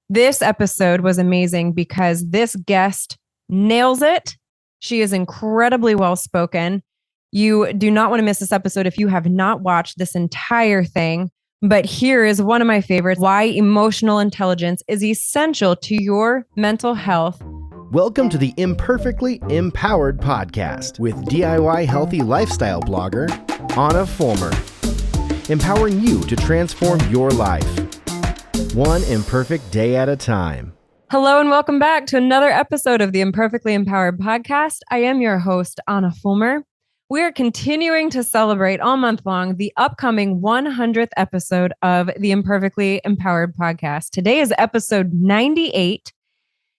This episode was amazing because this guest nails it. She is incredibly well spoken. You do not want to miss this episode if you have not watched this entire thing. But here is one of my favorites: why emotional intelligence is essential to your mental health. Welcome to the Imperfectly Empowered podcast with DIY healthy lifestyle blogger, Ahna Fulmer. Empowering you to transform your life, one imperfect day at a time. Hello and welcome back to another episode of the Imperfectly Empowered podcast. I am your host, Ahna Fulmer. We are continuing to celebrate all month long the upcoming 100th episode of the Imperfectly Empowered podcast. Today is episode 98,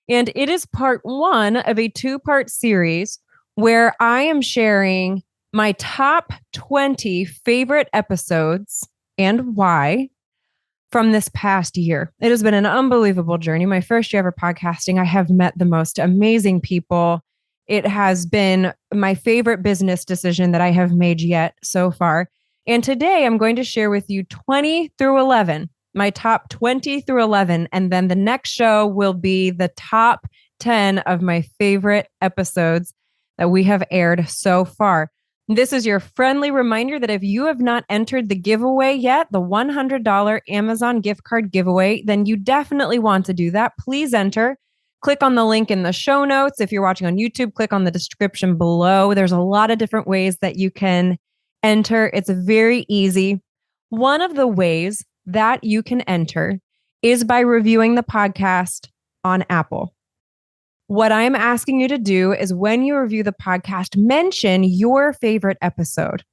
and it is part one of a two-part series where I am sharing my top 20 favorite episodes and why from this past year. It has been an unbelievable journey. My first year ever podcasting, I have met the most amazing people. It has been my favorite business decision that I have made yet so far. And today I'm going to share with you 20 through 11, my top 20 through 11. And then the next show will be the top 10 of my favorite episodes that we have aired so far. This is your friendly reminder that if you have not entered the giveaway yet, the $100 Amazon gift card giveaway, then you definitely want to do that. Please enter. Click on the link in the show notes. If you're watching on YouTube, click on the description below. There's a lot of different ways that you can enter. It's very easy. One of the ways that you can enter is by reviewing the podcast on Apple. What I'm asking you to do is when you review the podcast, mention your favorite episode.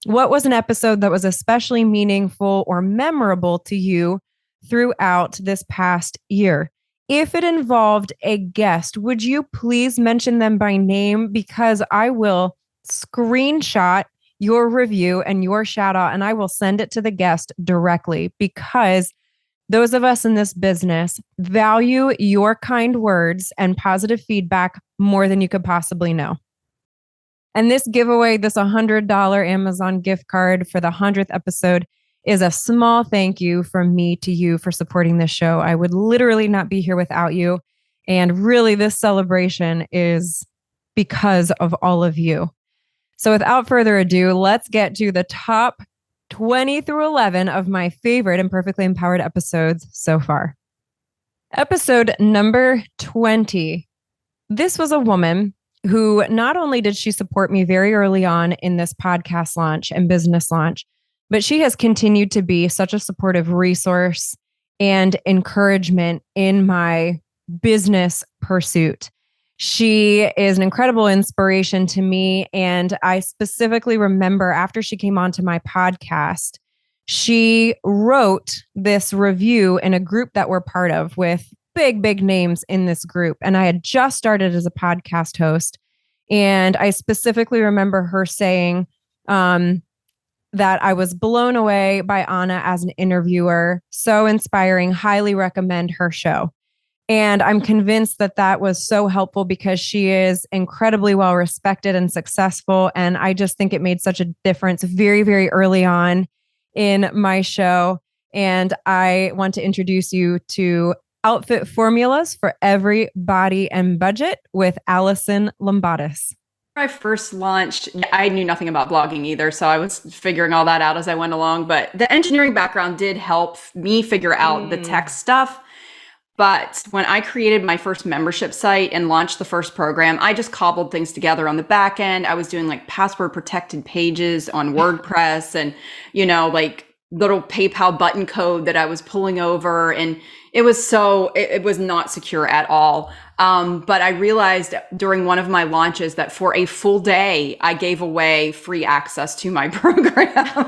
What was an episode that was especially meaningful or memorable to you throughout this past year? If it involved a guest, would you please mention them by name? Because I will screenshot your review and your shout out, and I will send it to the guest directly, because those of us in this business value your kind words and positive feedback more than you could possibly know. And this giveaway, this $100 Amazon gift card for the 100th episode, is a small thank you from me to you for supporting this show. I would literally not be here without you. And really, this celebration is because of all of you. So without further ado, let's get to the top 20 through 11 of my favorite Imperfectly Empowered episodes so far. Episode number 20. This was a woman who not only did she support me very early on in this podcast launch and business launch, but she has continued to be such a supportive resource and encouragement in my business pursuit. She is an incredible inspiration to me. And I specifically remember after she came onto my podcast, she wrote this review in a group that we're part of with big names in this group. And I had just started as a podcast host. And I specifically remember her saying that I was blown away by Ahna as an interviewer. So inspiring. Highly recommend her show. And I'm convinced that that was so helpful because she is incredibly well respected and successful. And I just think it made such a difference very early on in my show. And I want to introduce you to Outfit Formulas for Every Body and Budget with Allison Lombatis. When I first launched, I knew nothing about blogging either, so I was figuring all that out as I went along. But the engineering background did help me figure out the tech stuff. But when I created my first membership site and launched the first program, I just cobbled things together on the back end. I was doing like password protected pages on WordPress and, like little PayPal button code that I was pulling over. And it was not secure at all. But I realized during one of my launches that for a full day, I gave away free access to my program. And there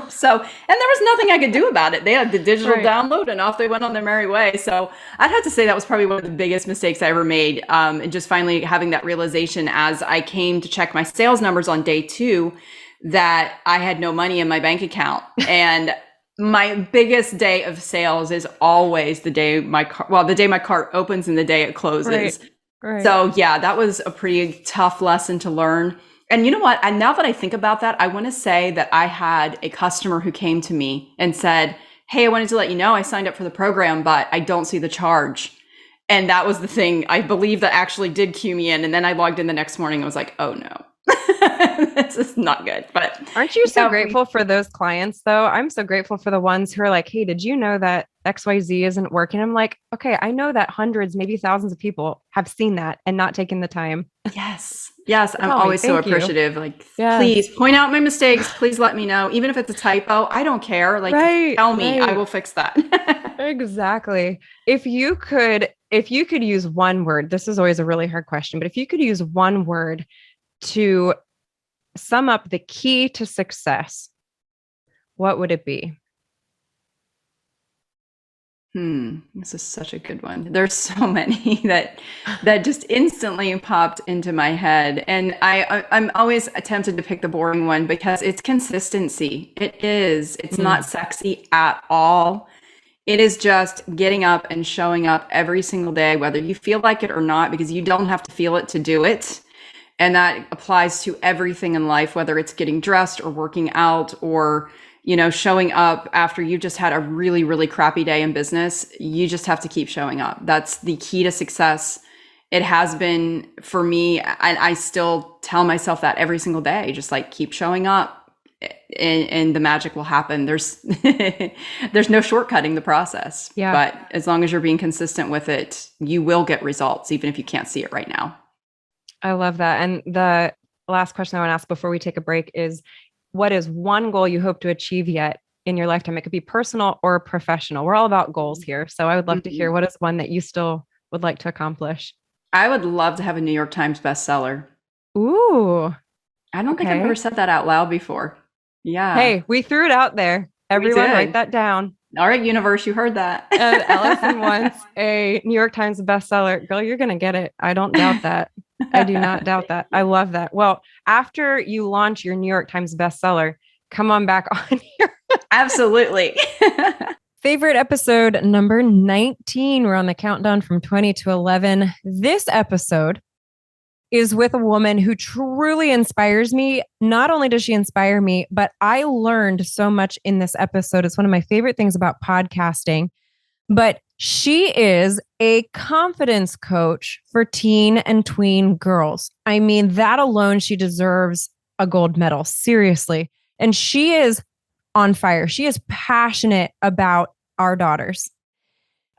was nothing I could do about it. They had the digital download and off they went on their merry way. So I'd have to say that was probably one of the biggest mistakes I ever made. And just finally having that realization as I came to check my sales numbers on day 2, that I had no money in my bank account. And my biggest day of sales is always the day my cart opens and the day it closes. Right. So yeah, that was a pretty tough lesson to learn. And you know what? And now that I think about that, I want to say that I had a customer who came to me and said, "Hey, I wanted to let you know I signed up for the program, but I don't see the charge." And that was the thing I believe that actually did cue me in. And then I logged in the next morning and was like, oh no, this is not good. But aren't you so grateful for those clients though? I'm so grateful for the ones who are like, hey, did you know that XYZ isn't working? I'm like, okay, I know that hundreds, maybe thousands of people have seen that and not taken the time. Yes. Yes. I'm Tell me, always so thank you. appreciative. Like, Yes. please point out my mistakes. Please let me know. Even if it's a typo, I don't care. Like, tell me, I will fix that. Exactly. If you could use one word, this is always a really hard question, but if you could use one word to sum up the key to success, what would it be? This is such a good one. There's so many that just instantly popped into my head. And I'm always tempted to pick the boring one because it's consistency. It is. It's not sexy at all. It is just getting up and showing up every single day, whether you feel like it or not, because you don't have to feel it to do it. And that applies to everything in life, whether it's getting dressed or working out or, showing up after you just had a really, really crappy day in business. You just have to keep showing up. That's the key to success. It has been for me. I still tell myself that every single day, just like keep showing up and the magic will happen. There's no shortcutting the process. Yeah. But as long as you're being consistent with it, you will get results, even if you can't see it right now. I love that. And the last question I want to ask before we take a break is, what is one goal you hope to achieve yet in your lifetime? It could be personal or professional. We're all about goals here. So I would love to hear, what is one that you still would like to accomplish? I would love to have a New York Times bestseller. Ooh. I don't think I've ever said that out loud before. Yeah. Hey, we threw it out there. Everyone write that down. All right, universe, you heard that. Ellison wants a New York Times bestseller. Girl, you're going to get it. I don't doubt that. I do not doubt that. I love that. Well, after you launch your New York Times bestseller, come on back on here. Absolutely. Favorite episode number 19. We're on the countdown from 20 to 11. This episode is with a woman who truly inspires me. Not only does she inspire me, but I learned so much in this episode. It's one of my favorite things about podcasting. But she is a confidence coach for teen and tween girls. I mean, that alone, she deserves a gold medal. Seriously. And she is on fire. She is passionate about our daughters.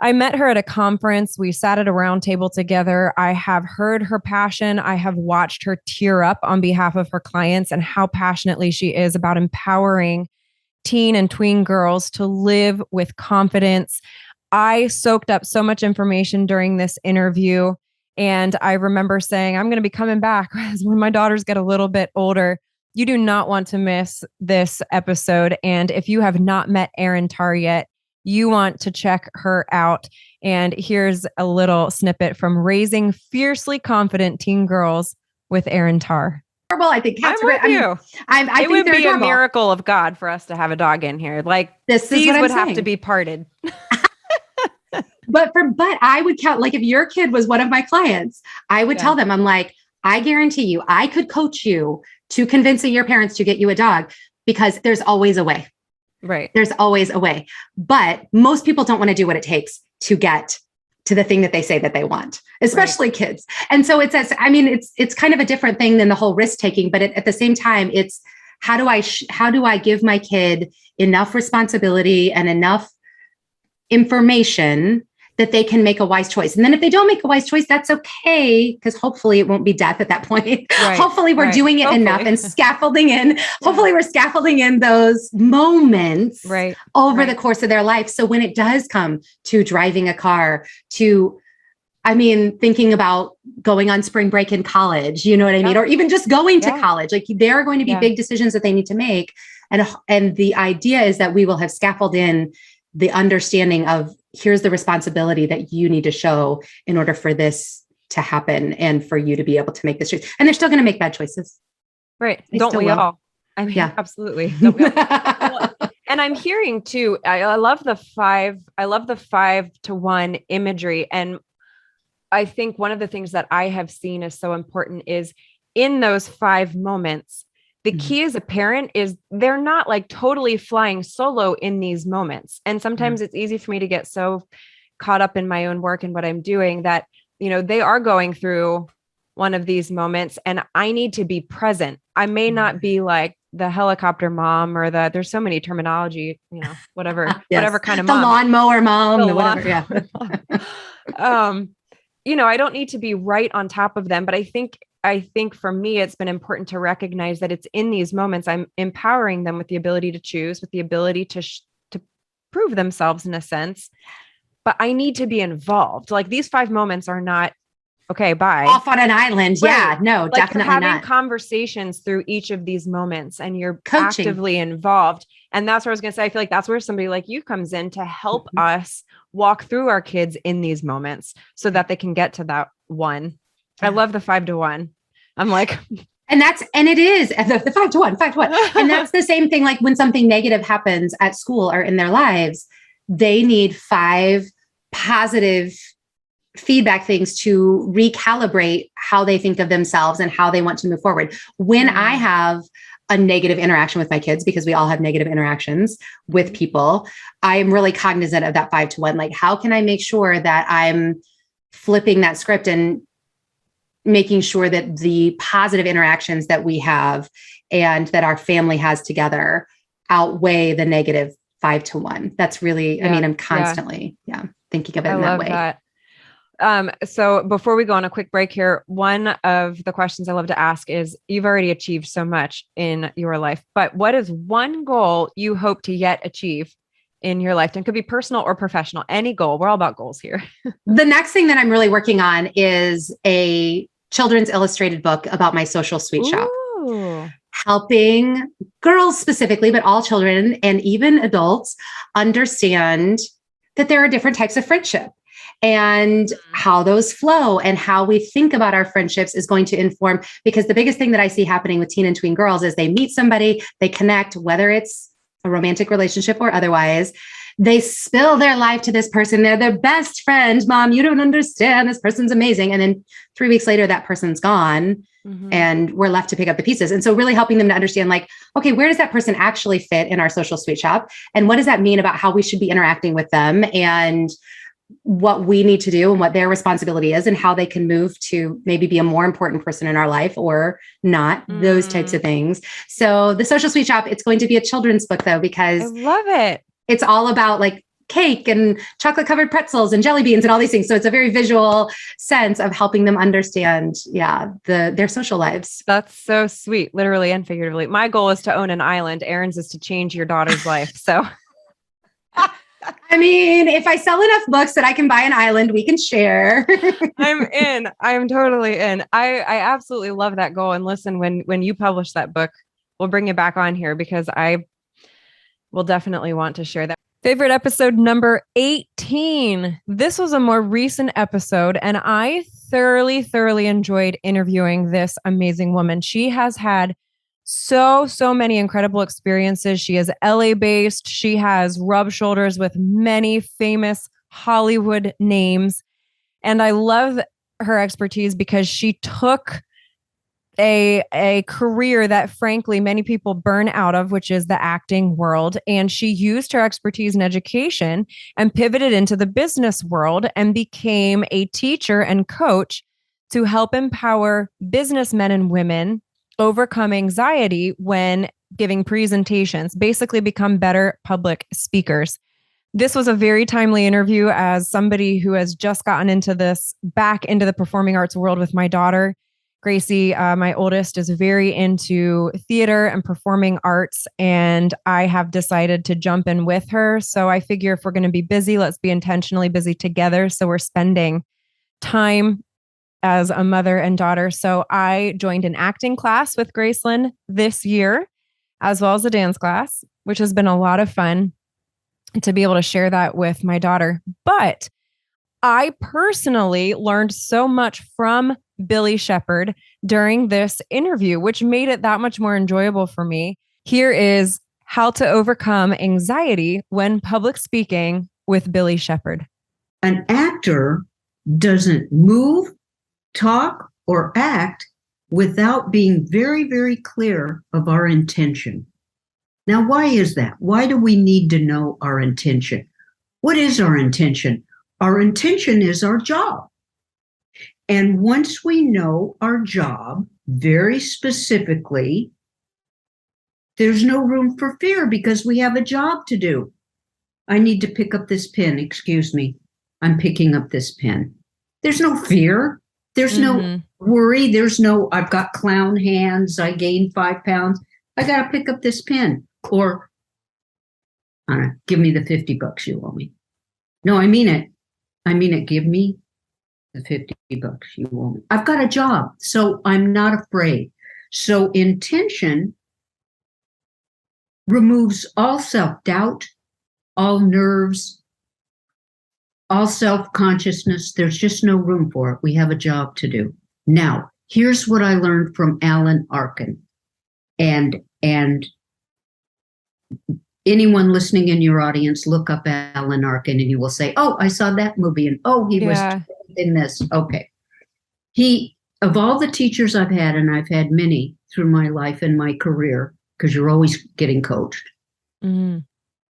I met her at a conference. We sat at a round table together. I have heard her passion. I have watched her tear up on behalf of her clients and how passionately she is about empowering teen and tween girls to live with confidence. I soaked up so much information during this interview. And I remember saying, I'm going to be coming back when my daughters get a little bit older. You do not want to miss this episode. And if you have not met Erin Tarr yet, you want to check her out. And here's a little snippet from Raising Fiercely Confident Teen Girls with Erin Tarr. Well, I think cats I'm with you. I it think would be adorable. A miracle of God for us to have a dog in here. Like This seas is would have to be parted. But I would count, like if your kid was one of my clients, I would tell them, I'm like, I guarantee you, I could coach you to convincing your parents to get you a dog because there's always a way. Right. There's always a way. But most people don't want to do what it takes to get to the thing that they say that they want, especially kids. And so it's kind of a different thing than the whole risk taking, but at the same time, it's how do I give my kid enough responsibility and enough information that they can make a wise choice. And then if they don't make a wise choice, that's okay, because hopefully it won't be death at that point. Right. Hopefully we're doing it enough and scaffolding in. Hopefully we're scaffolding in those moments over the course of their life. So when it does come to driving a car, thinking about going on spring break in college, you know what I mean? Or even just going to college, like there are going to be big decisions that they need to make. And the idea is that we will have scaffolded in the understanding of here's the responsibility that you need to show in order for this to happen and for you to be able to make this choice. And they're still going to make bad choices. Right. Don't we all? I mean, absolutely. Don't we all? And I'm hearing too, I love the 5-to-1 imagery. And I think one of the things that I have seen is so important is in those 5 moments, the key as a parent is they're not like totally flying solo in these moments. And sometimes it's easy for me to get so caught up in my own work and what I'm doing that, they are going through one of these moments and I need to be present. I may not be like the helicopter mom or there's so many terminology, whatever, yes. whatever kind of the mom. Lawnmower mom, The whatever. Yeah. I don't need to be right on top of them, but I think for me, it's been important to recognize that it's in these moments I'm empowering them with the ability to choose, with the ability to prove themselves in a sense, but I need to be involved. Like these 5 moments are not, okay, bye. Off on an island. Right. Yeah, no, like definitely you're having not. conversations through each of these moments and you're Coaching. actively involved. And that's what I was going to say. I feel like that's where somebody like you comes in to help us walk through our kids in these moments so that they can get to that one. I love the 5 to 1. I'm like, and it is the 5 to 1. And that's the same thing. Like when something negative happens at school or in their lives, they need 5 positive feedback things to recalibrate how they think of themselves and how they want to move forward. When I have a negative interaction with my kids, because we all have negative interactions with people, I'm really cognizant of that 5 to 1. Like, how can I make sure that I'm flipping that script and making sure that the positive interactions that we have and that our family has together outweigh the negative 5 to 1. That's really, I mean, I'm constantly, thinking of it in that way. That. So before we go on a quick break here, one of the questions I love to ask is, you've already achieved so much in your life, but what is one goal you hope to yet achieve in your life? And it could be personal or professional, any goal. We're all about goals here. The next thing that I'm really working on is a children's illustrated book about my social sweet shop, helping girls specifically, but all children and even adults understand that there are different types of friendship. And how those flow and how we think about our friendships is going to inform, because the biggest thing that I see happening with teen and tween girls is they meet somebody, they connect, whether it's a romantic relationship or otherwise, they spill their life to this person. They're their best friend. Mom, you don't understand. This person's amazing. And then 3 weeks later, that person's gone and we're left to pick up the pieces. And so really helping them to understand, like, okay, where does that person actually fit in our social sweet shop? And what does that mean about how we should be interacting with them and what we need to do and what their responsibility is and how they can move to maybe be a more important person in our life or not, those types of things. So the social sweet shop, it's going to be a children's book though, because I love it. It's all about like cake and chocolate covered pretzels and jelly beans and all these things. So it's a very visual sense of helping them understand, their social lives. That's so sweet, literally and figuratively. My goal is to own an island. Erin's is to change your daughter's life. So I mean, if I sell enough books that I can buy an island, we can share. I'm in. I'm totally in. I absolutely love that goal. And listen, when you publish that book, we'll bring you back on here because I will definitely want to share that. Favorite episode number 18. This was a more recent episode, and I thoroughly enjoyed interviewing this amazing woman. She has had so many incredible experiences. She is LA based. She has rubbed shoulders with many famous Hollywood names. And I love her expertise because she took a career that frankly many people burn out of, which is the acting world. And she used her expertise in education and pivoted into the business world and became a teacher and coach to help empower businessmen and women overcome anxiety when giving presentations, basically become better public speakers. This was a very timely interview as somebody who has just gotten into back into the performing arts world with my daughter. Gracie, my oldest, is very into theater and performing arts, and I have decided to jump in with her. So I figure if we're going to be busy, let's be intentionally busy together. So we're spending time as a mother and daughter. So I joined an acting class with Gracelyn this year, as well as a dance class, which has been a lot of fun to be able to share that with my daughter. But I personally learned so much from Billy Shepherd during this interview, which made it that much more enjoyable for me. Here is how to overcome anxiety when public speaking with Billy Shepherd. An actor doesn't move, talk, or act without being very clear of our intention. Now, why is that? Why do we need to know our intention? What is our intention? our intention is our job. And once we know our job very specifically, there's no room for fear because we have a job to do. I need to pick up this pen. Excuse me. I'm picking up this pen. There's no fear. There's no worry. There's no, I've got clown hands. I gained 5 pounds. I got to pick up this pen. Or, Anna, give me the $50 you owe me. No, I mean it. Give me the $50 you owe me. I've got a job, so I'm not afraid. So intention removes all self-doubt, all nerves, all self-consciousness. There's just no room for it. We have a job to do. Now, here's what I learned from Alan Arkin. And anyone listening in your audience, look up Alan Arkin and you will say, oh, I saw that movie. And oh, he was in this. Okay. Of all the teachers I've had, and I've had many through my life and my career, because you're always getting coached.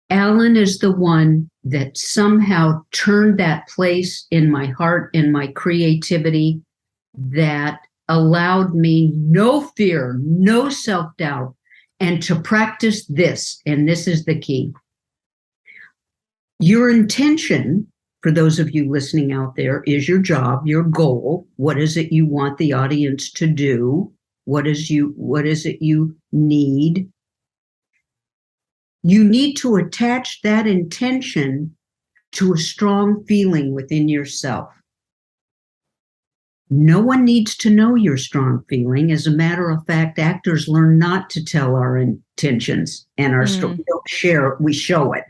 Alan is the one that somehow turned that place in my heart and my creativity that allowed me no fear, no self-doubt, and to practice this. And this is the key. Your intention, for those of you listening out there, is your job, your goal. What is it you want the audience to do? What is it you need? You need to attach that intention to a strong feeling within yourself. No one needs to know your strong feeling. As a matter of fact, actors learn not to tell our intentions and our story. We don't share it, we show it.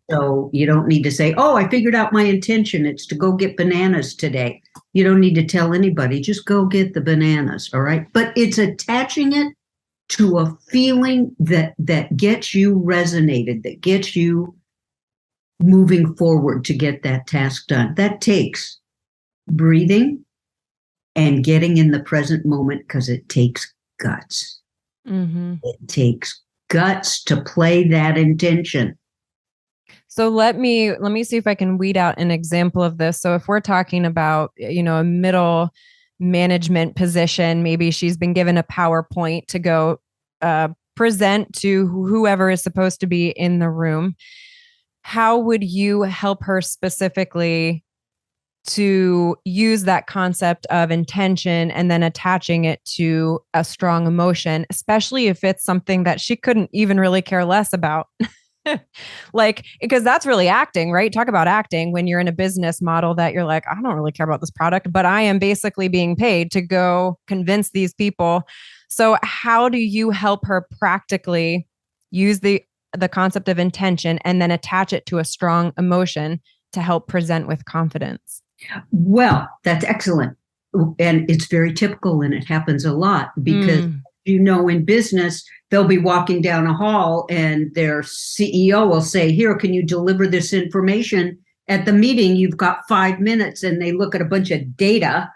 So you don't need to say, oh, I figured out my intention. It's to go get bananas today. You don't need to tell anybody. Just go get the bananas, all right? But it's attaching it to a feeling that gets you resonated, that gets you moving forward to get that task done. That takes breathing and getting in the present moment, because it takes guts. It takes guts to play that intention. So let me see if I can weed out an example of this. So if we're talking about, a middle management position, maybe she's been given a PowerPoint to go present to whoever is supposed to be in the room. How would you help her specifically to use that concept of intention and then attaching it to a strong emotion, especially if it's something that she couldn't even really care less about? Because that's really acting, right? Talk about acting when you're in a business model that you're like, I don't really care about this product, but I am basically being paid to go convince these people. So how do you help her practically use the concept of intention and then attach it to a strong emotion to help present with confidence? Well, that's excellent. And it's very typical, and it happens a lot because, in business, they'll be walking down a hall and their CEO will say, here, can you deliver this information at the meeting? You've got 5 minutes. And they look at a bunch of data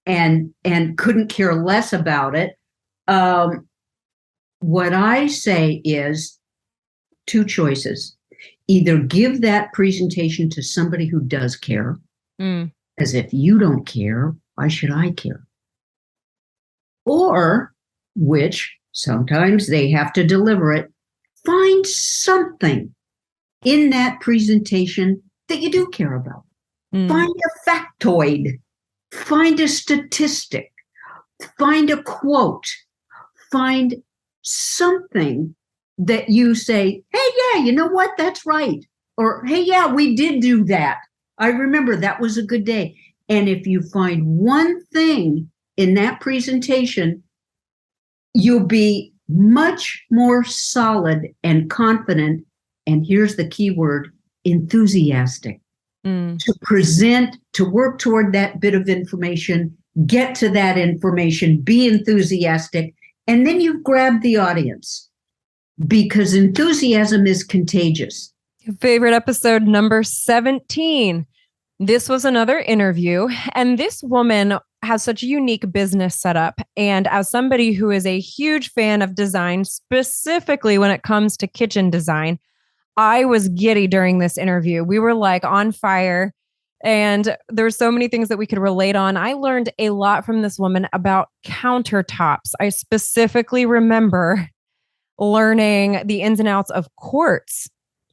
and couldn't care less about it. What I say is 2 choices. Either give that presentation to somebody who does care, as if you don't care, why should I care? Or, which sometimes they have to deliver it, find something in that presentation that you do care about. Find a factoid, find a statistic, find a quote, find something that you say, hey, yeah, you know what? That's right. Or, hey, yeah, we did do that. I remember that was a good day. And if you find one thing in that presentation, you'll be much more solid and confident. And here's the key word, enthusiastic. To present, to work toward that bit of information, get to that information, be enthusiastic, and then you've grabbed the audience, because enthusiasm is contagious. Favorite episode number 17. This was another interview, and this woman has such a unique business setup. And as somebody who is a huge fan of design, specifically when it comes to kitchen design, I was giddy during this interview. We were like on fire. And there's so many things that we could relate on. I learned a lot from this woman about countertops. I specifically remember learning the ins and outs of quartz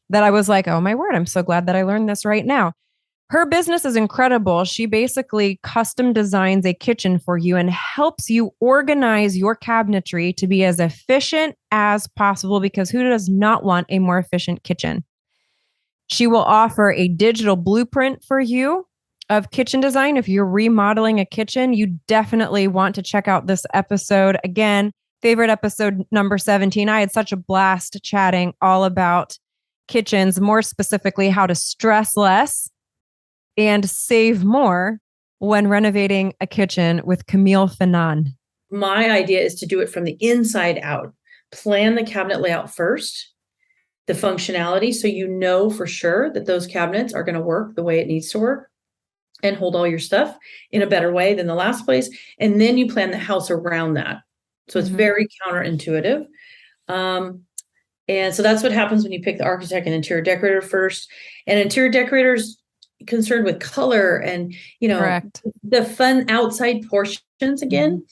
that I was like, oh my word, I'm so glad that I learned this right now. Her business is incredible. She basically custom designs a kitchen for you and helps you organize your cabinetry to be as efficient as possible, because who does not want a more efficient kitchen? She will offer a digital blueprint for you of kitchen design. If you're remodeling a kitchen, you definitely want to check out this episode. Again, favorite episode number 17. I had such a blast chatting all about kitchens, more specifically how to stress less and save more when renovating a kitchen with Camille Fanon. My idea is to do it from the inside out. Plan the cabinet layout first, the functionality, so you know for sure that those cabinets are going to work the way it needs to work and hold all your stuff in a better way than the last place. And then you plan the house around that. So it's very counterintuitive. And so that's what happens when you pick the architect and interior decorator first. And interior decorators concerned with color and, Correct. the fun outside portions again.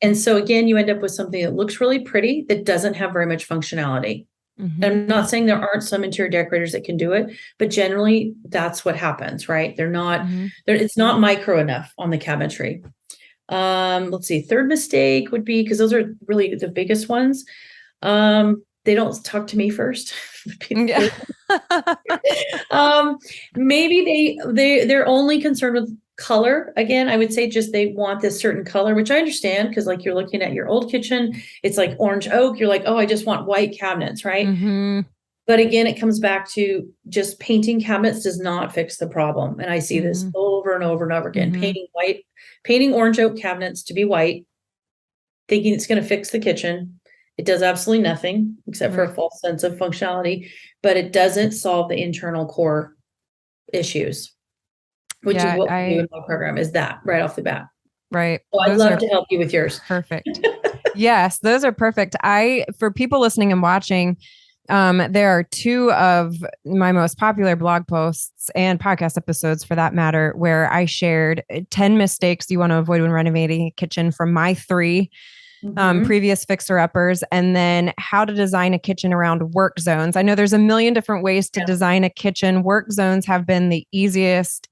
And so again, you end up with something that looks really pretty that doesn't have very much functionality. I'm not saying there aren't some interior decorators that can do it, but generally that's what happens, right? They're not, it's not micro enough on the cabinetry. Let's see. Third mistake would be, because those are really the biggest ones. They don't talk to me first. Maybe they're only concerned with color. Again, I would say just they want this certain color, which I understand, because like you're looking at your old kitchen, it's like orange oak. You're like, oh, I just want white cabinets, right? But again, it comes back to just painting cabinets does not fix the problem. And I see this over and over and over again. Painting orange oak cabinets to be white, thinking it's going to fix the kitchen. It does absolutely nothing except for a false sense of functionality, but it doesn't solve the internal core issues, which is what we do in my program, is that right off the bat. Right. So I'd love to help you with yours. Perfect. Yes, those are perfect. For people listening and watching, there are two of my most popular blog posts and podcast episodes, for that matter, where I shared 10 mistakes you want to avoid when renovating a kitchen from my 3 previous fixer-uppers, and then how to design a kitchen around work zones. I know there's a million different ways to design a kitchen. Work zones have been the easiest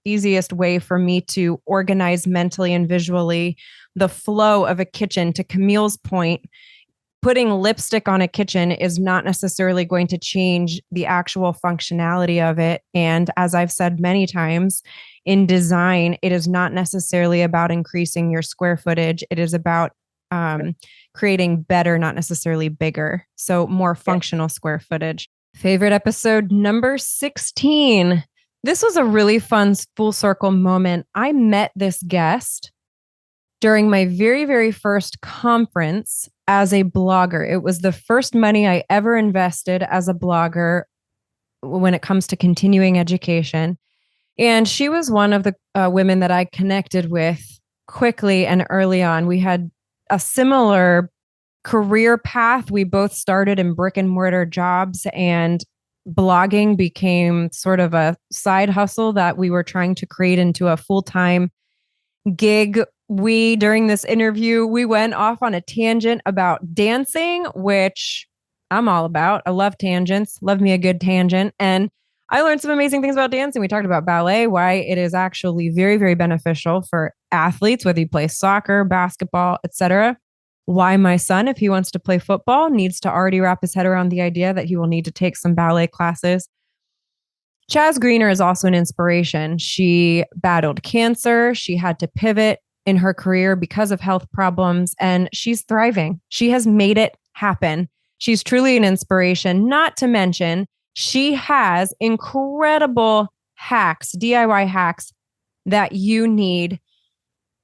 way for me to organize mentally and visually the flow of a kitchen. To Camille's point, putting lipstick on a kitchen is not necessarily going to change the actual functionality of it. And as I've said many times, in design, it is not necessarily about increasing your square footage. It is about creating better, not necessarily bigger. So more functional square footage. Favorite episode number 16. This was a really fun full circle moment. I met this guest during my very, very first conference as a blogger. It was the first money I ever invested as a blogger when it comes to continuing education. And she was one of the women that I connected with quickly and early on. We had a similar career path. We both started in brick and mortar jobs, and blogging became sort of a side hustle that we were trying to create into a full-time gig. During this interview, we went off on a tangent about dancing, which I'm all about. I love tangents, love me a good tangent. And I learned some amazing things about dancing. We talked about ballet, why it is actually very, very beneficial for athletes, whether you play soccer, basketball, etc. Why my son, if he wants to play football, needs to already wrap his head around the idea that he will need to take some ballet classes. Chaz Greener is also an inspiration. She battled cancer. She had to pivot in her career because of health problems, and she's thriving. She has made it happen. She's truly an inspiration, not to mention she has incredible hacks, DIY hacks that you need.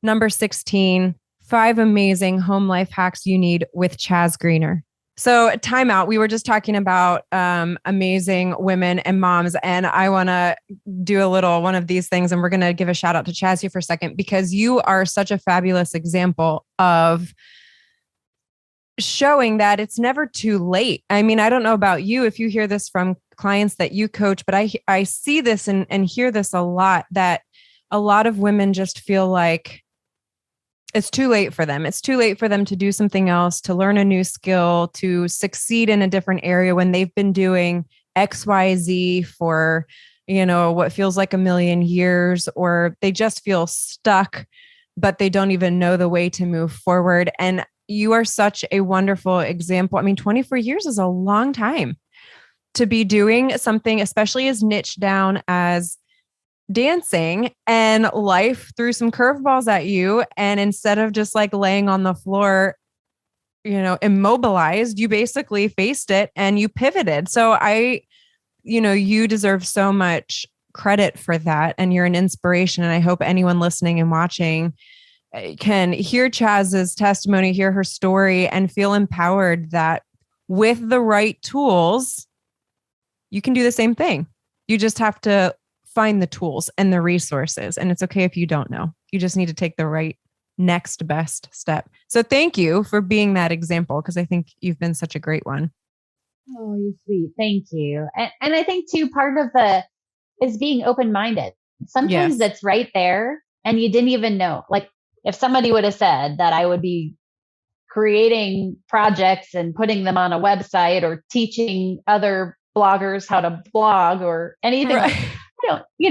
Number 16, 5 amazing home life hacks you need with Chaz Greener. So time out. We were just talking about amazing women and moms, and I want to do a little one of these things, and we're going to give a shout out to Chaz here for a second, because you are such a fabulous example of showing that it's never too late. I mean, I don't know about you, if you hear this from clients that you coach, but I see this and hear this a lot, that a lot of women just feel like it's too late for them. It's too late for them to do something else, to learn a new skill, to succeed in a different area when they've been doing XYZ for, what feels like a million years, or they just feel stuck, but they don't even know the way to move forward. And you are such a wonderful example. I mean, 24 years is a long time to be doing something, especially as niche down as dancing, and life threw some curveballs at you. And instead of just like laying on the floor, immobilized, you basically faced it and you pivoted. So you deserve so much credit for that. And you're an inspiration. And I hope anyone listening and watching can hear Chaz's testimony, hear her story, and feel empowered that with the right tools, you can do the same thing. You just have to find the tools and the resources. And it's okay if you don't know. You just need to take the right next best step. So thank you for being that example, because I think you've been such a great one. Oh, you're sweet. Thank you. And I think too, part of is being open-minded. Sometimes that's right there and you didn't even know. Like if somebody would have said that I would be creating projects and putting them on a website or teaching other bloggers how to blog or anything, right.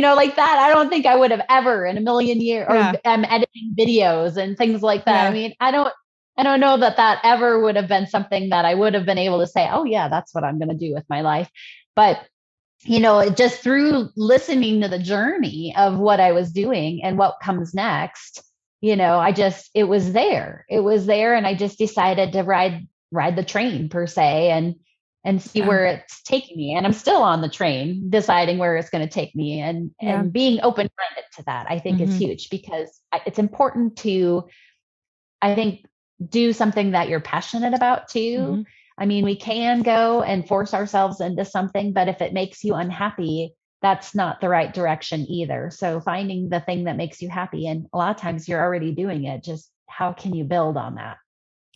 Like that, I don't think I would have ever in a million years, or I'm editing videos and things like that. I mean, I don't know that ever would have been something that I would have been able to say, oh yeah, that's what I'm going to do with my life. But, just through listening to the journey of what I was doing and what comes next, it was there. And I just decided to ride the train per se and see where it's taking me. And I'm still on the train deciding where it's going to take me, and being open-minded to that, I think is huge, because it's important to, I think, do something that you're passionate about too. I mean, we can go and force ourselves into something, but if it makes you unhappy, that's not the right direction either. So finding the thing that makes you happy, and a lot of times you're already doing it, just how can you build on that?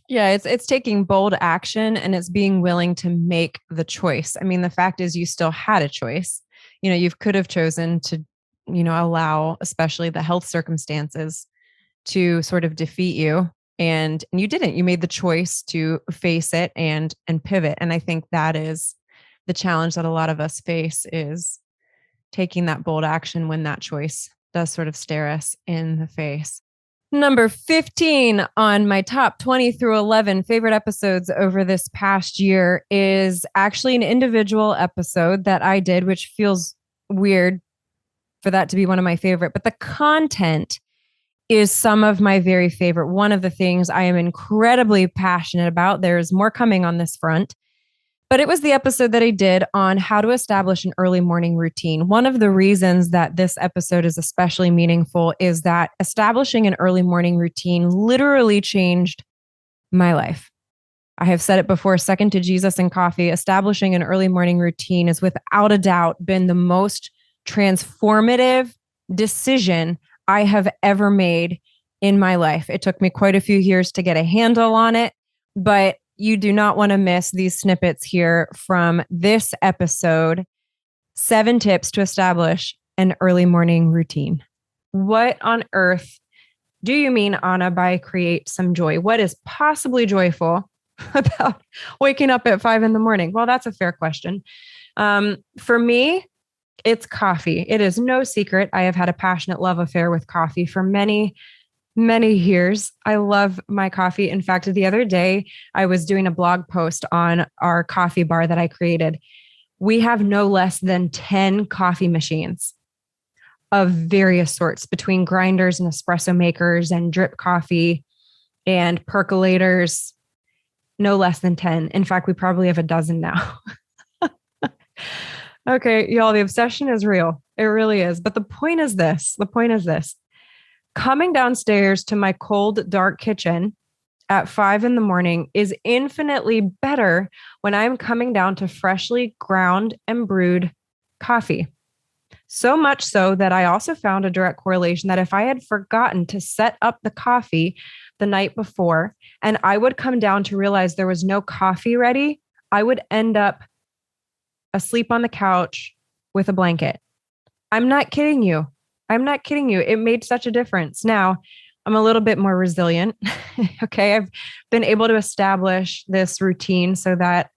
Yeah, it's taking bold action, and it's being willing to make the choice. I mean, the fact is you still had a choice. You could have chosen to, allow, especially the health circumstances, to sort of defeat you. And you didn't. You made the choice to face it and pivot. And I think that is the challenge that a lot of us face, is taking that bold action when that choice does sort of stare us in the face. Number 15 on my top 20 through 11 favorite episodes over this past year is actually an individual episode that I did, which feels weird for that to be one of my favorite, but the content is some of my very favorite. One of the things I am incredibly passionate about. There's more coming on this front. But it was the episode that I did on how to establish an early morning routine. One of the reasons that this episode is especially meaningful is that establishing an early morning routine literally changed my life. I have said it before, second to Jesus and coffee, establishing an early morning routine has without a doubt been the most transformative decision I have ever made in my life. It took me quite a few years to get a handle on it, but you do not want to miss these snippets here from this episode. 7 tips to establish an early morning routine. What on earth do you mean, Ahna, by create some joy? What is possibly joyful about waking up at 5 a.m? Well, that's a fair question. For me, it's coffee. It is no secret. I have had a passionate love affair with coffee for many years. I love my coffee. In fact, the other day, I was doing a blog post on our coffee bar that I created. We have no less than 10 coffee machines of various sorts, between grinders and espresso makers and drip coffee and percolators, no less than 10. In fact, we probably have a dozen now. Okay, y'all, the obsession is real. It really is. But the point is this. Coming downstairs to my cold, dark kitchen at 5 a.m. is infinitely better when I'm coming down to freshly ground and brewed coffee. So much so that I also found a direct correlation that if I had forgotten to set up the coffee the night before, and I would come down to realize there was no coffee ready, I would end up asleep on the couch with a blanket. I'm not kidding you. I'm not kidding you. It made such a difference. Now, I'm a little bit more resilient. Okay. I've been able to establish this routine so that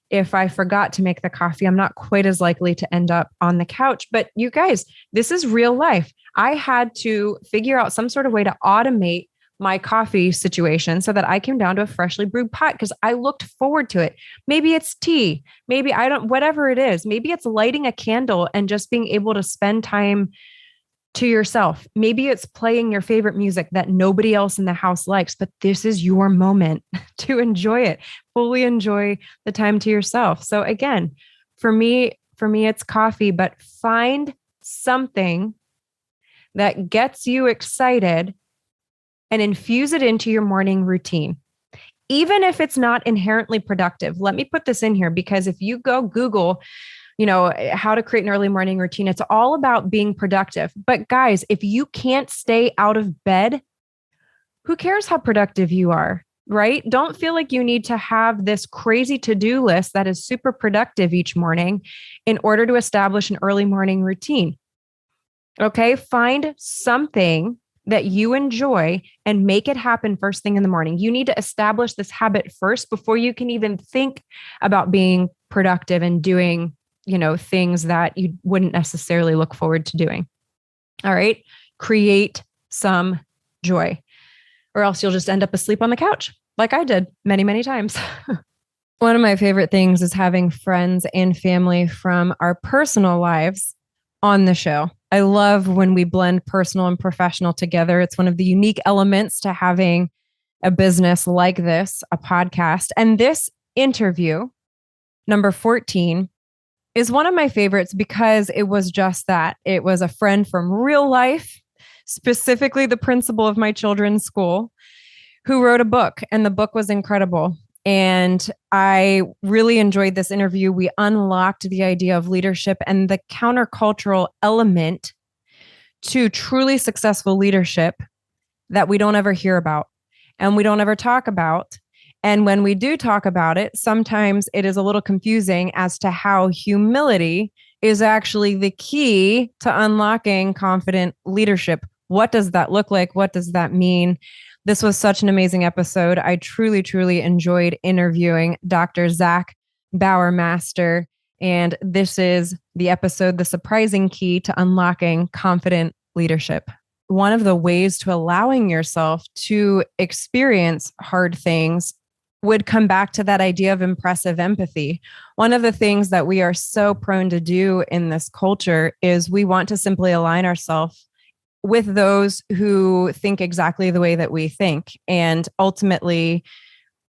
if I forgot to make the coffee, I'm not quite as likely to end up on the couch. But you guys, this is real life. I had to figure out some sort of way to automate my coffee situation so that I came down to a freshly brewed pot because I looked forward to it. Maybe it's tea. Maybe I don't, whatever it is. Maybe it's lighting a candle and just being able to spend time to yourself. Maybe it's playing your favorite music that nobody else in the house likes, but this is your moment to enjoy it, fully enjoy the time to yourself. So again, for me, it's coffee, but find something that gets you excited and infuse it into your morning routine. Even if it's not inherently productive. Let me put this in here because if you go Google, how to create an early morning routine, it's all about being productive. But guys, if you can't stay out of bed, who cares how productive you are, right? Don't feel like you need to have this crazy to-do list that is super productive each morning in order to establish an early morning routine. Okay, find something that you enjoy and make it happen first thing in the morning. You need to establish this habit first before you can even think about being productive and doing, things that you wouldn't necessarily look forward to doing. All right, create some joy, or else you'll just end up asleep on the couch like I did many, many times. One of my favorite things is having friends and family from our personal lives on the show. I love when we blend personal and professional together. It's one of the unique elements to having a business like this, a podcast. And this interview, number 14, is one of my favorites because it was just that. It was a friend from real life, specifically the principal of my children's school, who wrote a book, and the book was incredible. And I really enjoyed this interview. We unlocked the idea of leadership and the countercultural element to truly successful leadership that we don't ever hear about and we don't ever talk about. And when we do talk about it, sometimes it is a little confusing as to how humility is actually the key to unlocking confident leadership. What does that look like? What does that mean? This was such an amazing episode. I truly, truly enjoyed interviewing Dr. Zach Bowermaster. And this is the episode, The Surprising Key to Unlocking Confident Leadership. One of the ways to allowing yourself to experience hard things would come back to that idea of impressive empathy. One of the things that we are so prone to do in this culture is we want to simply align ourselves with those who think exactly the way that we think, and ultimately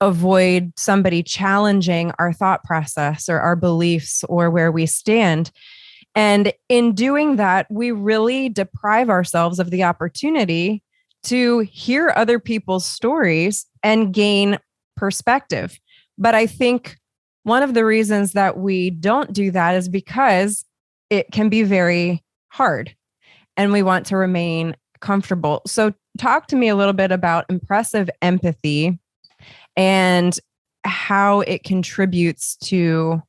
avoid somebody challenging our thought process or our beliefs or where we stand. And in doing that, we really deprive ourselves of the opportunity to hear other people's stories and gain perspective. But I think one of the reasons that we don't do that is because it can be very hard and we want to remain comfortable. So talk to me a little bit about impressive empathy and how it contributes to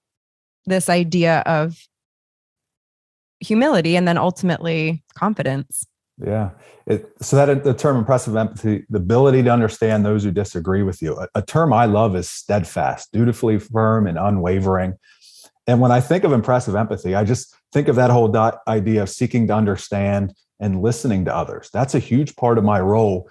this idea of humility and then ultimately confidence. Yeah. So that the term impressive empathy, the ability to understand those who disagree with you. A term I love is steadfast, dutifully firm and unwavering. And when I think of impressive empathy, I just think of that whole idea of seeking to understand and listening to others. That's a huge part of my role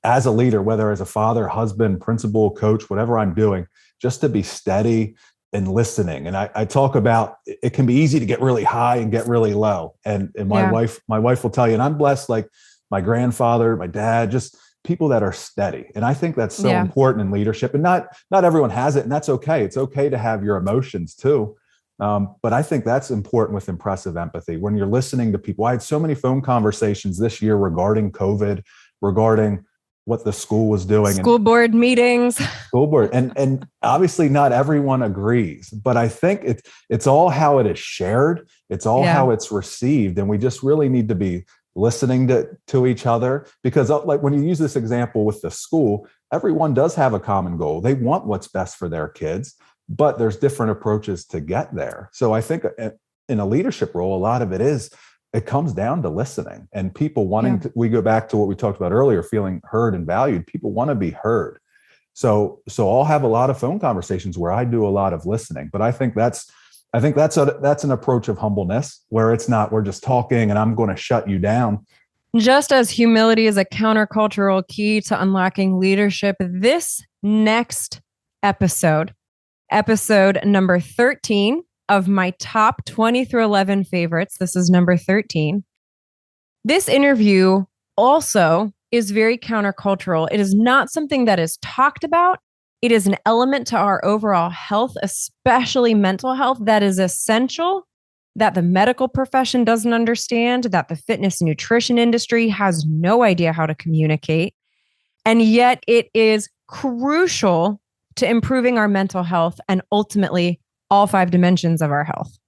as a leader, whether as a father, husband, principal, coach, whatever I'm doing, just to be steady and listening. And I talk about, it can be easy to get really high and get really low. And my wife will tell you, and I'm blessed, like my grandfather, my dad, just people that are steady. And I think that's so important in leadership. And not everyone has it, and that's okay. It's okay to have your emotions too. But I think that's important with impressive empathy. When you're listening to people, I had so many phone conversations this year regarding COVID, regarding what the school was doing. School board meetings. School board. And obviously not everyone agrees, but I think it's all how it is shared. It's all how it's received. And we just really need to be listening to each other, because like when you use this example with the school, everyone does have a common goal. They want what's best for their kids, but there's different approaches to get there. So I think in a leadership role, a lot of it is it comes down to listening and people wanting to, we go back to what we talked about earlier, feeling heard and valued. People want to be heard. So I'll have a lot of phone conversations where I do a lot of listening, but I think that's an approach of humbleness where it's not, we're just talking and I'm going to shut you down. Just as humility is a countercultural key to unlocking leadership, this next episode number 13 of my top 20 through 11 favorites. This is number 13. This interview also is very countercultural. It is not something that is talked about. It is an element to our overall health, especially mental health, that is essential, that the medical profession doesn't understand, that the fitness and nutrition industry has no idea how to communicate. And yet it is crucial to improving our mental health and ultimately all 5 dimensions of our health.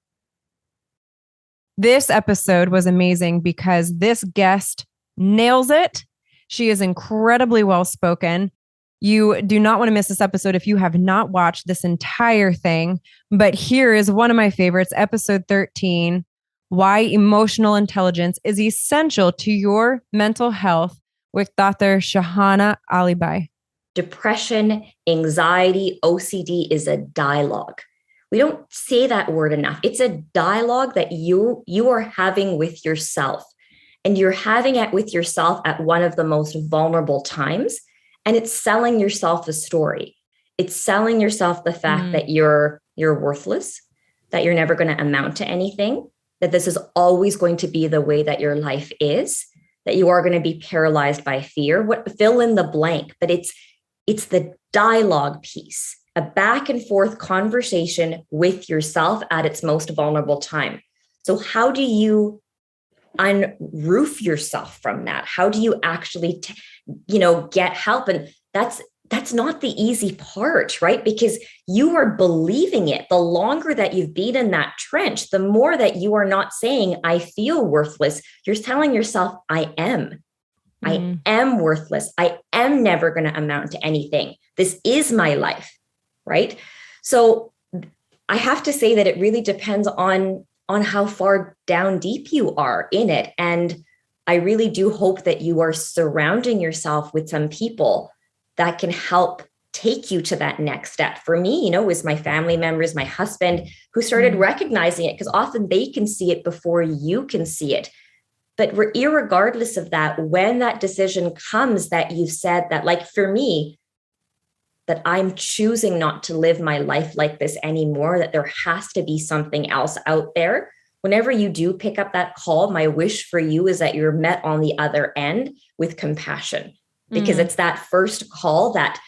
This episode was amazing because this guest nails it. She is incredibly well spoken. You do not want to miss this episode if you have not watched this entire thing. But here is one of my favorites, episode 13, Why Emotional Intelligence is Essential to Your Mental Health, with Dr. Shahana Alibai. Depression, anxiety, OCD is a dialogue. We don't say that word enough. It's a dialogue that you are having with yourself. And you're having it with yourself at one of the most vulnerable times. And it's selling yourself a story. It's selling yourself the fact that you're worthless, that you're never going to amount to anything, that this is always going to be the way that your life is, that you are going to be paralyzed by fear. Fill in the blank, but it's the dialogue piece, a back and forth conversation with yourself at its most vulnerable time. So how do you unroof yourself from that? How do you actually, get help? And that's not the easy part, right? Because you are believing it. The longer that you've been in that trench, the more that you are not saying, I feel worthless. You're telling yourself, I am. I am worthless. I am never going to amount to anything. This is my life, right? So I have to say that it really depends on how far down deep you are in it. And I really do hope that you are surrounding yourself with some people that can help take you to that next step. For me, it was my family members, my husband, who started recognizing it, because often they can see it before you can see it. But irregardless of that, when that decision comes that you said that, like for me, that I'm choosing not to live my life like this anymore, that there has to be something else out there. Whenever you do pick up that call, my wish for you is that you're met on the other end with compassion, because it's that first call that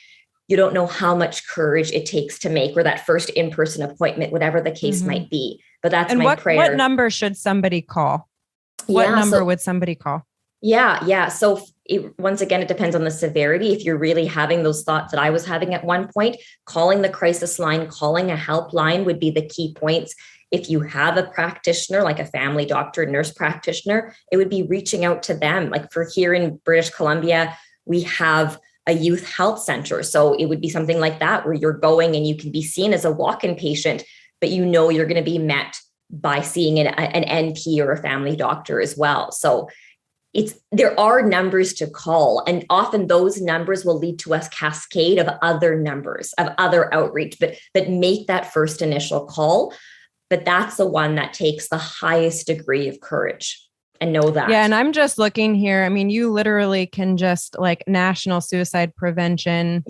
you don't know how much courage it takes to make, or that first in-person appointment, whatever the case might be. But that's my prayer. What number should somebody call? What number would somebody call? Yeah. So once again, it depends on the severity. If you're really having those thoughts that I was having at one point, calling the crisis line, calling a helpline would be the key points. If you have a practitioner, like a family doctor, nurse practitioner, it would be reaching out to them. Like for here in British Columbia, we have a youth health center. So it would be something like that, where you're going and you can be seen as a walk-in patient, but you're going to be met by seeing an NP or a family doctor as well. So there are numbers to call, and often those numbers will lead to a cascade of other numbers, of other outreach, but make that first initial call. But that's the one that takes the highest degree of courage, and know that. Yeah. And I'm just looking here. I mean, you literally can just like National Suicide Prevention,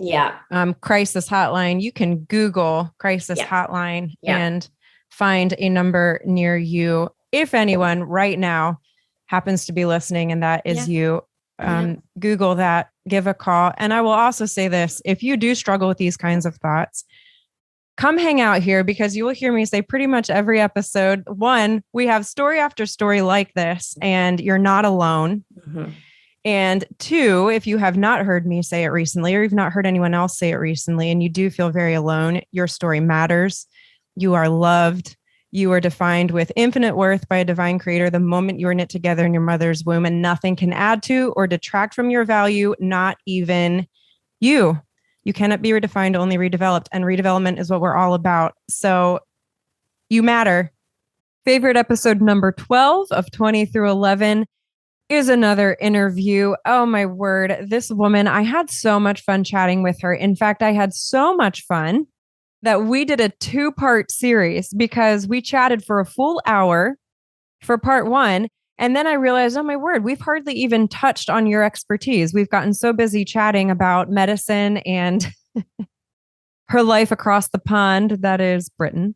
crisis hotline. You can Google crisis hotline and find a number near you. If anyone right now happens to be listening and that is you, Google that, give a call. And I will also say this: if you do struggle with these kinds of thoughts, come hang out here, because you will hear me say pretty much every episode, one, we have story after story like this, and you're not alone. And two, if you have not heard me say it recently, or you've not heard anyone else say it recently, and you do feel very alone, your story matters. You are loved. You are defined with infinite worth by a divine creator the moment you are knit together in your mother's womb, and nothing can add to or detract from your value, not even you. You cannot be redefined, only redeveloped. And redevelopment is what we're all about. So you matter. Favorite episode number 12 of 20 through 11 is another interview. Oh my word. This woman, I had so much fun chatting with her. In fact, I had so much fun that we did a 2-part series because we chatted for a full hour for part 1. And then I realized, oh my word, we've hardly even touched on your expertise. We've gotten so busy chatting about medicine and her life across the pond, that is Britain,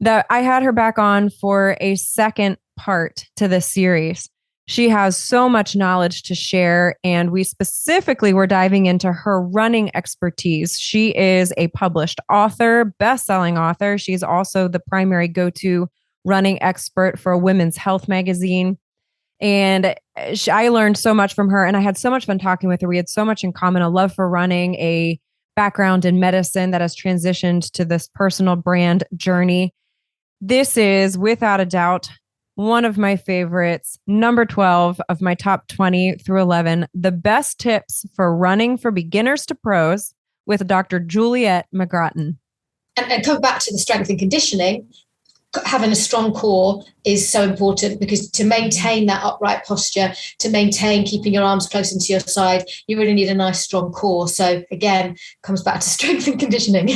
that I had her back on for a second part to this series. She has so much knowledge to share, and we specifically were diving into her running expertise. She is a published author, best-selling author. She's also the primary go-to running expert for a women's health magazine. And I learned so much from her, and I had so much fun talking with her. We had so much in common, a love for running, a background in medicine that has transitioned to this personal brand journey. This is, without a doubt, one of my favorites, number 12 of my top 20 through 11, the best tips for running for beginners to pros with Dr. Juliet McGrattan. And coming back to the strength and conditioning, having a strong core is so important, because to maintain that upright posture, to maintain keeping your arms close into your side, you really need a nice strong core. So again, comes back to strength and conditioning.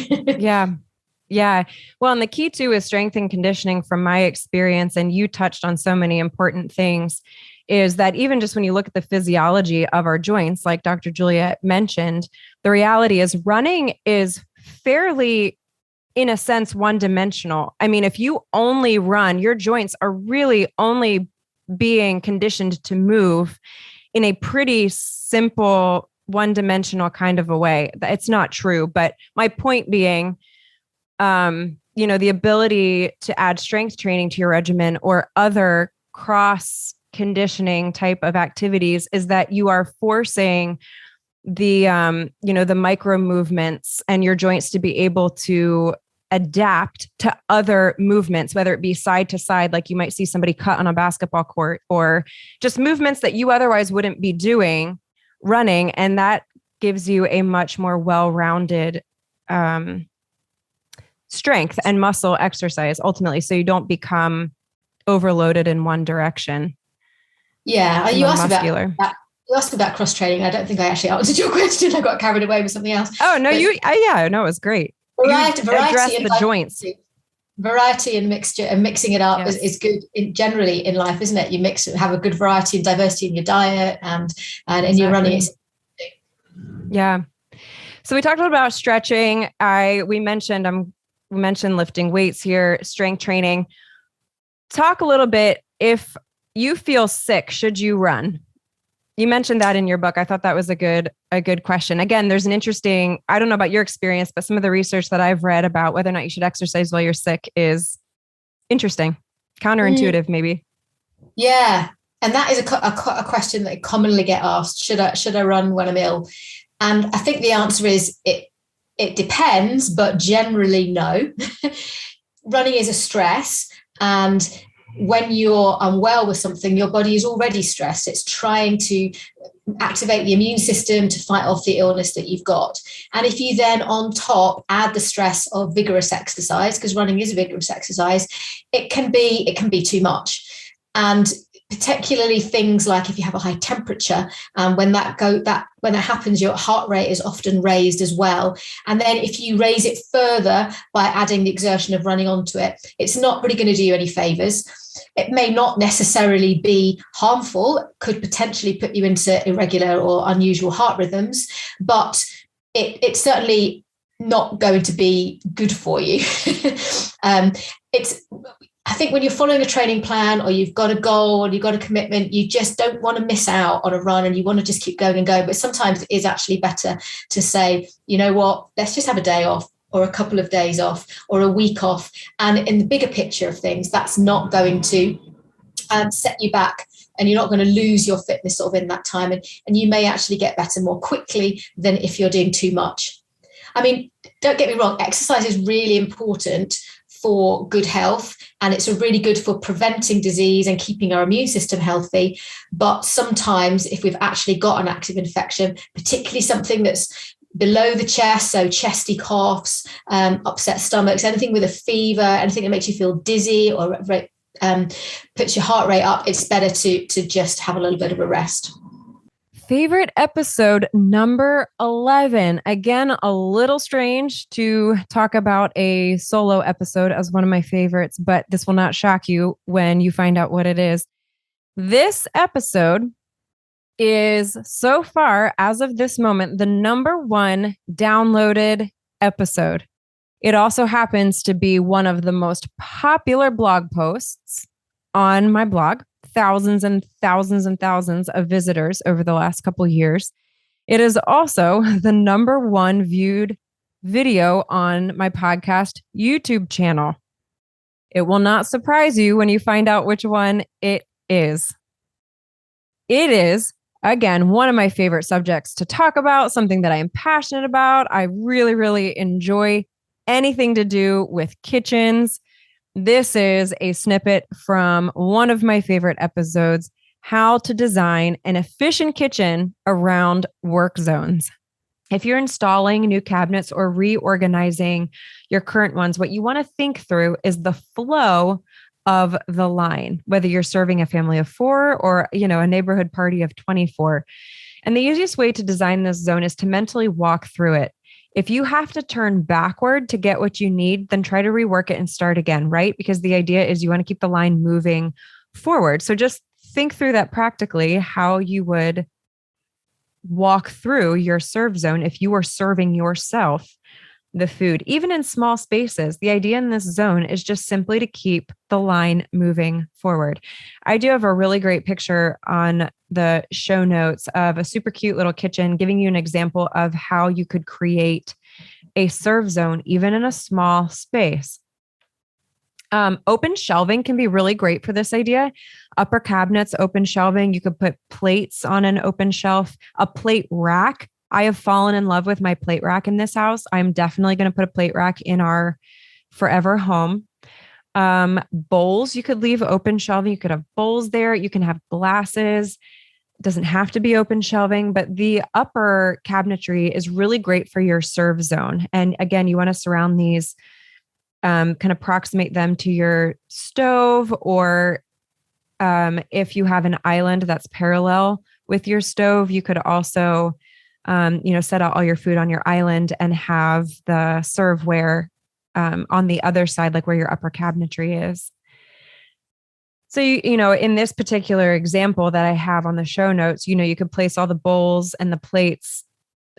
Yeah. Well, and the key too is strength and conditioning from my experience, and you touched on so many important things, is that even just when you look at the physiology of our joints, like Dr. Juliet mentioned, the reality is running is fairly, in a sense, one-dimensional. I mean, if you only run, your joints are really only being conditioned to move in a pretty simple, one-dimensional kind of a way. It's not true. But my point being, the ability to add strength training to your regimen or other cross conditioning type of activities is that you are forcing the micro movements and your joints to be able to adapt to other movements, whether it be side to side, like you might see somebody cut on a basketball court, or just movements that you otherwise wouldn't be doing running. And that gives you a much more well-rounded, strength and muscle exercise ultimately, so you don't become overloaded in one direction. Yeah, you asked about cross training. I don't think I actually answered your question. I got carried away with something else. Oh no, it was great. Variety the joints. Variety and mixture and mixing it up is good generally in life, isn't it? You have a good variety and diversity in your diet and in your running. Yeah. So we talked a little about stretching. We mentioned lifting weights here, strength training. Talk a little bit, if you feel sick, should you run? You mentioned that in your book. I thought that was a good question. Again, there's an interesting, I don't know about your experience, but some of the research that I've read about whether or not you should exercise while you're sick is interesting, counterintuitive maybe. Yeah. And that is a question that I commonly get asked. Should I run when I'm ill? And I think the answer is it depends, but generally no. Running is a stress, and when you're unwell with something, your body is already stressed. It's trying to activate the immune system to fight off the illness that you've got. And if you then on top add the stress of vigorous exercise, because running is a vigorous exercise, it can be too much. And particularly things like if you have a high temperature, when that happens, your heart rate is often raised as well. And then if you raise it further by adding the exertion of running onto it, it's not really going to do you any favors. It may not necessarily be harmful, it could potentially put you into irregular or unusual heart rhythms, but it's certainly not going to be good for you. I think when you're following a training plan, or you've got a goal or you've got a commitment, you just don't want to miss out on a run and you want to just keep going and going. But sometimes it is actually better to say, you know what, let's just have a day off or a couple of days off or a week off. And in the bigger picture of things, that's not going to set you back, and you're not going to lose your fitness sort of in that time. And you may actually get better more quickly than if you're doing too much. I mean, don't get me wrong, exercise is really important for good health, and it's really good for preventing disease and keeping our immune system healthy. But sometimes if we've actually got an active infection, particularly something that's below the chest, so chesty coughs, upset stomachs, anything with a fever, anything that makes you feel dizzy or puts your heart rate up, it's better to just have a little bit of a rest. Favorite episode number 11. Again, a little strange to talk about a solo episode as one of my favorites, but this will not shock you when you find out what it is. This episode is so far, as of this moment, the number 1 downloaded episode. It also happens to be one of the most popular blog posts on my blog. Thousands and thousands and thousands of visitors over the last couple of years. It is also the number 1 viewed video on my podcast YouTube channel. It will not surprise you when you find out which one it is. It is, again, one of my favorite subjects to talk about, something that I am passionate about. I really, really enjoy anything to do with kitchens. This is a snippet from one of my favorite episodes, How to Design an Efficient Kitchen Around Work Zones. If you're installing new cabinets or reorganizing your current ones, what you want to think through is the flow of the line, whether you're serving a family of 4 or, a neighborhood party of 24. And the easiest way to design this zone is to mentally walk through it. If you have to turn backward to get what you need, then try to rework it and start again, right? Because the idea is you want to keep the line moving forward. So just think through that practically, how you would walk through your serve zone if you were serving yourself the food, even in small spaces. The idea in this zone is just simply to keep the line moving forward. I do have a really great picture on the show notes of a super cute little kitchen, giving you an example of how you could create a serve zone, even in a small space. Open shelving can be really great for this idea. Upper cabinets, open shelving. You could put plates on an open shelf, a plate rack. I have fallen in love with my plate rack in this house. I'm definitely going to put a plate rack in our forever home. Bowls, you could leave open shelving. You could have bowls there. You can have glasses. It doesn't have to be open shelving, but the upper cabinetry is really great for your serve zone. And again, you want to surround these, kind of approximate them to your stove, or if you have an island that's parallel with your stove, you could also set out all your food on your island and have the serveware on the other side, like where your upper cabinetry is. So, in this particular example that I have on the show notes, you could place all the bowls and the plates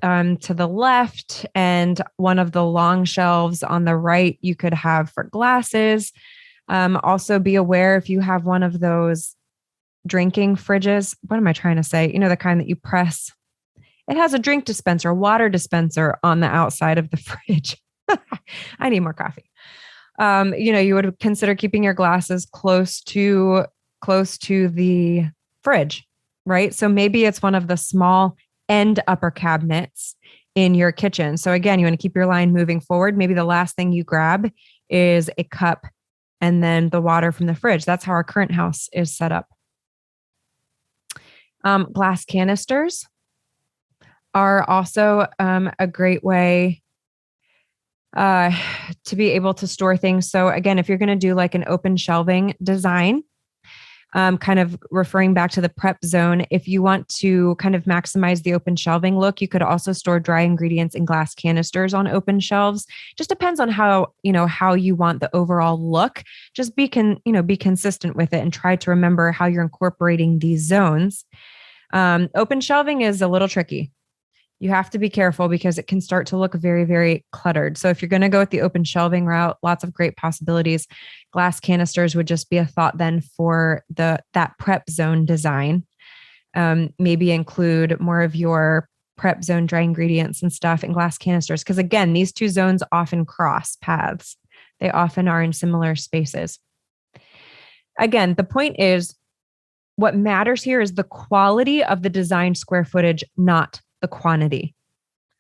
to the left, and one of the long shelves on the right, you could have for glasses. Also be aware if you have one of those drinking fridges, what am I trying to say? The kind that you press. It has a drink dispenser, a water dispenser on the outside of the fridge. I need more coffee. You would consider keeping your glasses close to the fridge, right? So maybe it's one of the small end upper cabinets in your kitchen. So again, you want to keep your line moving forward. Maybe the last thing you grab is a cup and then the water from the fridge. That's how our current house is set up. Glass canisters are also a great way to be able to store things. So again, if you're going to do like an open shelving design, kind of referring back to the prep zone, if you want to kind of maximize the open shelving look, you could also store dry ingredients in glass canisters on open shelves. Just depends on how you want the overall look. Just be consistent with it and try to remember how you're incorporating these zones. Open shelving is a little tricky. You have to be careful because it can start to look very, very cluttered. So if you're going to go with the open shelving route, lots of great possibilities. Glass canisters would just be a thought then for that prep zone design. Maybe include more of your prep zone dry ingredients and stuff in glass canisters. Because again, these two zones often cross paths. They often are in similar spaces. Again, the point is, what matters here is the quality of the design square footage, not the quantity.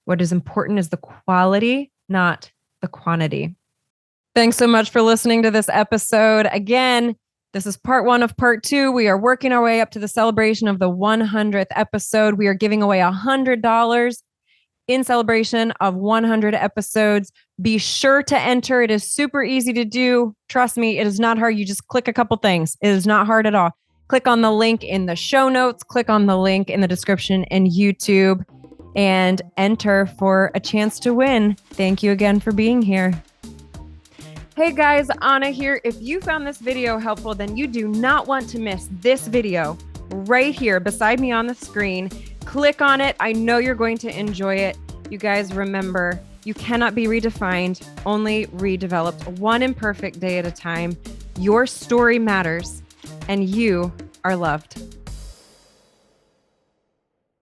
What is important is the quality, not the quantity. Thanks so much for listening to this episode. Again, this is part 1 of part 2. We are working our way up to the celebration of the 100th episode. We are giving away $100 in celebration of 100 episodes. Be sure to enter. It is super easy to do. Trust me, it is not hard. You just click a couple things. It is not hard at all. Click on the link in the show notes. Click on the link in the description in YouTube and enter for a chance to win. Thank you again for being here. Hey guys, Ahna here. If you found this video helpful, then you do not want to miss this video right here beside me on the screen. Click on it. I know you're going to enjoy it. You guys remember, you cannot be redefined, only redeveloped, one imperfect day at a time. Your story matters, and you are loved.